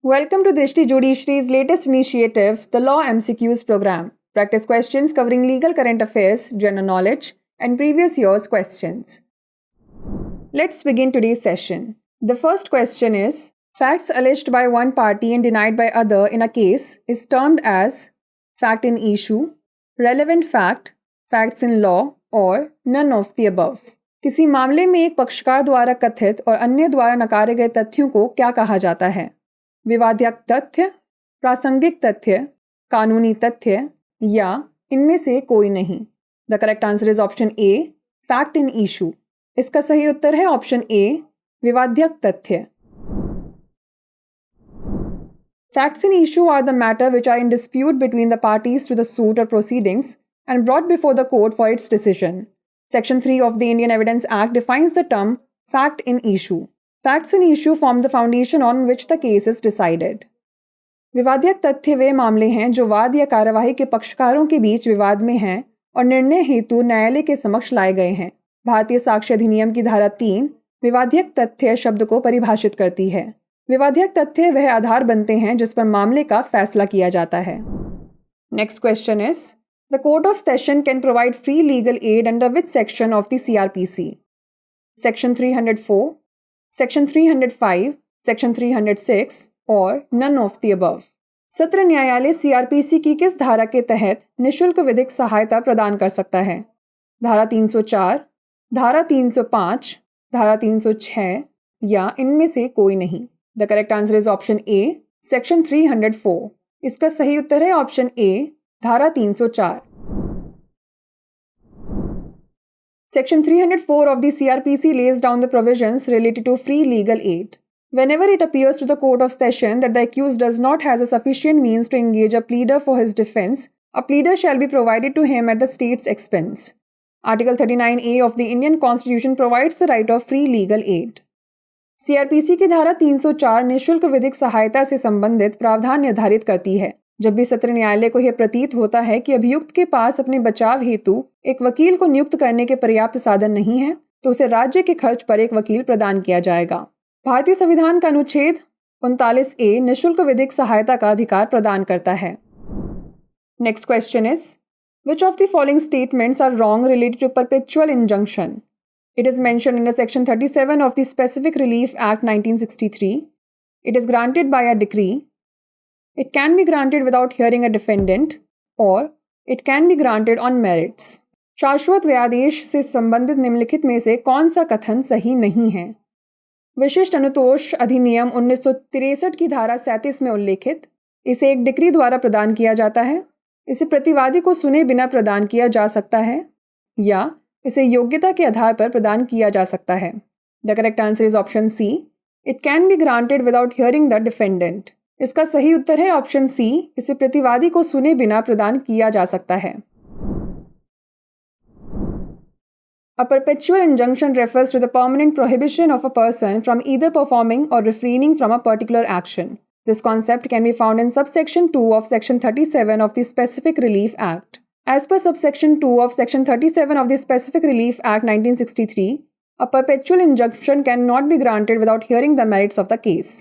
Welcome to Drishti Judiciary's latest initiative, the Law MCQs program. Practice questions covering legal current affairs, general knowledge, and previous year's questions. Let's begin today's session. The first question is, facts alleged by one party and denied by other in a case is termed as fact in issue, relevant fact, facts in law, or none of the above. किसी मामले में एक पक्षकार द्वारा कथित और अन्य द्वारा नकारे गए तथ्यों को क्या कहा जाता है? विवादक तथ्य, प्रासंगिक तथ्य, कानूनी तथ्य या इनमें से कोई नहीं। The correct answer is option A, fact in issue. इसका सही उत्तर है ऑप्शन ए, विवादक तथ्य। Facts in issue are the matter which are in dispute between the parties to the suit or proceedings and brought before the court for its decision. Section 3 of the Indian Evidence Act defines the term fact in issue. Facts in issue form the foundation on which the case is decided. विवादक तथ्य वे मामले हैं जो वाद या कार्यवाही के पक्षकारों के बीच विवाद में हैं और निर्णय हेतु न्यायालय के समक्ष लाए गए हैं। भारतीय साक्ष्य अधिनियम की धारा 3 विवादक तथ्य शब्द को परिभाषित करती है। विवादक तथ्य वह आधार बनते हैं जिस पर मामले का फैसला किया जाता है। Next question is, the court of session can provide free legal aid under which section of the CRPC? Section 304, section 305, section 306 और नन ऑफ द अबव। सत्र न्यायालय CRPC की किस धारा के तहत निःशुल्क विधिक सहायता प्रदान कर सकता है? धारा 304, धारा 305, धारा 306 या इनमें से कोई नहीं। The correct answer is option A, section 304। इसका सही उत्तर है ऑप्शन ए, धारा 304। Section 304 of the CRPC lays down the provisions related to free legal aid. Whenever it appears to the court of session that the accused does not have a sufficient means to engage a pleader for his defense, a pleader shall be provided to him at the state's expense. Article 39A of the Indian Constitution provides the right of free legal aid. CRPC की धारा 304 निःशुल्क विधिक सहायता से संबंधित प्रावधान निर्धारित करती है। जब भी सत्र न्यायालय को यह प्रतीत होता है कि अभियुक्त के पास अपने बचाव हेतु एक वकील को नियुक्त करने के पर्याप्त साधन नहीं है, तो उसे राज्य के खर्च पर एक वकील प्रदान किया जाएगा। भारतीय संविधान का अनुच्छेद 39A निःशुल्क विधिक सहायता का अधिकार प्रदान करता है। Next question is, which of the following statements are wrong related to perpetual injunction? It is mentioned under Section 37 of the Specific Relief Act 1963. It is granted by a decree. It can be granted without hearing a defendant, or it can be granted on merits. शाश्वत व्यादेश से संबंधित निम्नलिखित में से कौन सा कथन सही नहीं है? विशिष्ट अनुतोष अधिनियम 1963 की धारा 37 में उल्लेखित इसे एक डिक्री द्वारा प्रदान किया जाता है, इसे प्रतिवादी को सुने बिना प्रदान किया जा सकता है या इसे योग्यता के आधार पर प्रदान किया जा सकता है। The correct answer is option C, it can be granted without hearing the defendant. इसका सही उत्तर है ऑप्शन सी, इसे प्रतिवादी को सुने बिना प्रदान किया जा सकता है। A perpetual injunction refers to the permanent prohibition of a person from either performing or refraining from a particular action. This concept can be found in subsection 2 of Section 37 of the Specific Relief Act. As per subsection 2 of Section 37 of the Specific Relief Act 1963, a perpetual injunction cannot be granted without hearing the merits of the case.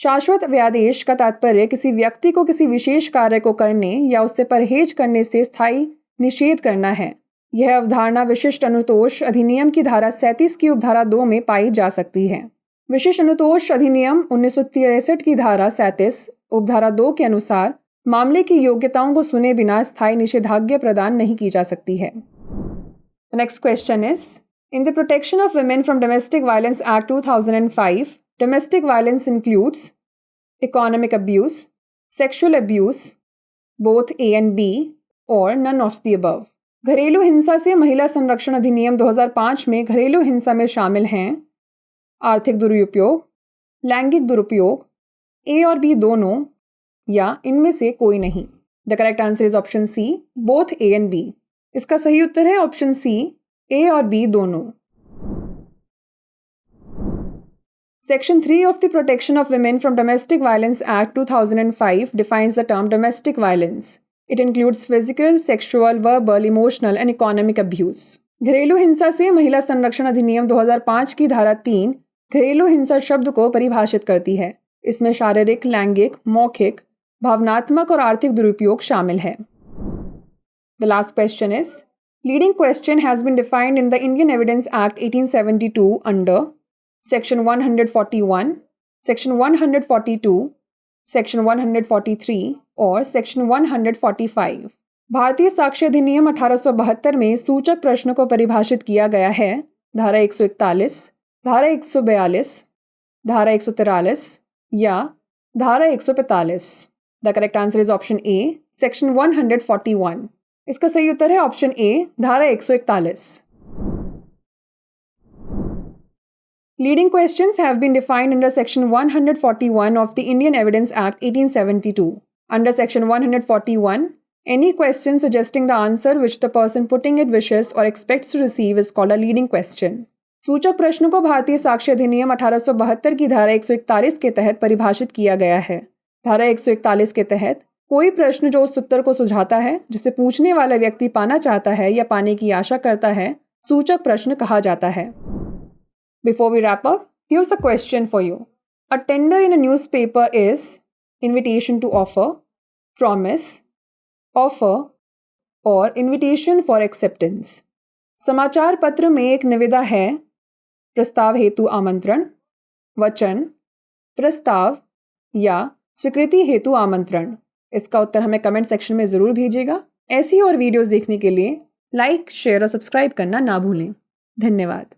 शाश्वत व्यादेश का तात्पर्य किसी व्यक्ति को किसी विशेष कार्य को करने या उससे परहेज करने से स्थायी निषेध करना है। यह अवधारणा विशिष्ट अनुतोष अधिनियम की धारा 37 की उपधारा 2 में पाई जा सकती है। विशिष्ट अनुतोष अधिनियम 1963 की धारा 37 उपधारा 2 के अनुसार मामले की योग्यताओं को सुने बिना स्थायी निषेधाज्ञा प्रदान नहीं की जा सकती है। Next question is, in the protection of women from domestic violence act 2005, domestic violence includes economic abuse, sexual abuse, both A and B, और नन ऑफ द अबव। घरेलू हिंसा से महिला संरक्षण अधिनियम 2005 में घरेलू हिंसा में शामिल हैं आर्थिक दुरुपयोग, लैंगिक दुरुपयोग, A और B दोनों या इनमें से कोई नहीं। The correct answer is option C, both A and B। इसका सही उत्तर है ऑप्शन सी, A और B दोनों। Section 3 of the Protection of Women from Domestic Violence Act 2005 defines the term domestic violence. It includes physical, sexual, verbal, emotional and economic abuse. घरेलू हिंसा से महिला संरक्षण अधिनियम 2005 की धारा 3 घरेलू हिंसा शब्द को परिभाषित करती है। इसमें शारीरिक, लैंगिक, मौखिक, भावनात्मक और आर्थिक दुरुपयोग शामिल है। The last question is, leading question has been defined in the Indian Evidence Act 1872 under Section 141, Section 142, Section 143 और Section 145। भारतीय साक्ष्य अधिनियम 1872 में सूचक प्रश्न को परिभाषित किया गया है धारा 141, धारा 142, धारा 143 या धारा 145। The correct answer is option A, section 141। इसका सही उत्तर है ऑप्शन ए, धारा 141। Leading questions have been defined under Section 141 of the Indian Evidence Act 1872. Under Section 141, any question suggesting the answer which the person putting it wishes or expects to receive is called a leading question. सूचक प्रश्न को भारतीय साक्ष्य अधिनियम 1872 की धारा 141 के तहत परिभाषित किया गया है। धारा 141 के तहत कोई प्रश्न जो उस उत्तर को सुझाता है जिसे पूछने वाला व्यक्ति पाना चाहता है या पाने की आशा करता है, सूचक प्रश्न कहा जाता है। Before we wrap up, here's a question for you. A tender in a newspaper is invitation to offer, promise, offer और invitation for acceptance. समाचार पत्र में एक निविदा है प्रस्ताव हेतु आमंत्रण, वचन, प्रस्ताव या स्वीकृति हेतु आमंत्रण। इसका उत्तर हमें कमेंट सेक्शन में ज़रूर भेजिएगा। ऐसी और वीडियोस देखने के लिए लाइक, शेयर और सब्सक्राइब करना ना भूलें। धन्यवाद।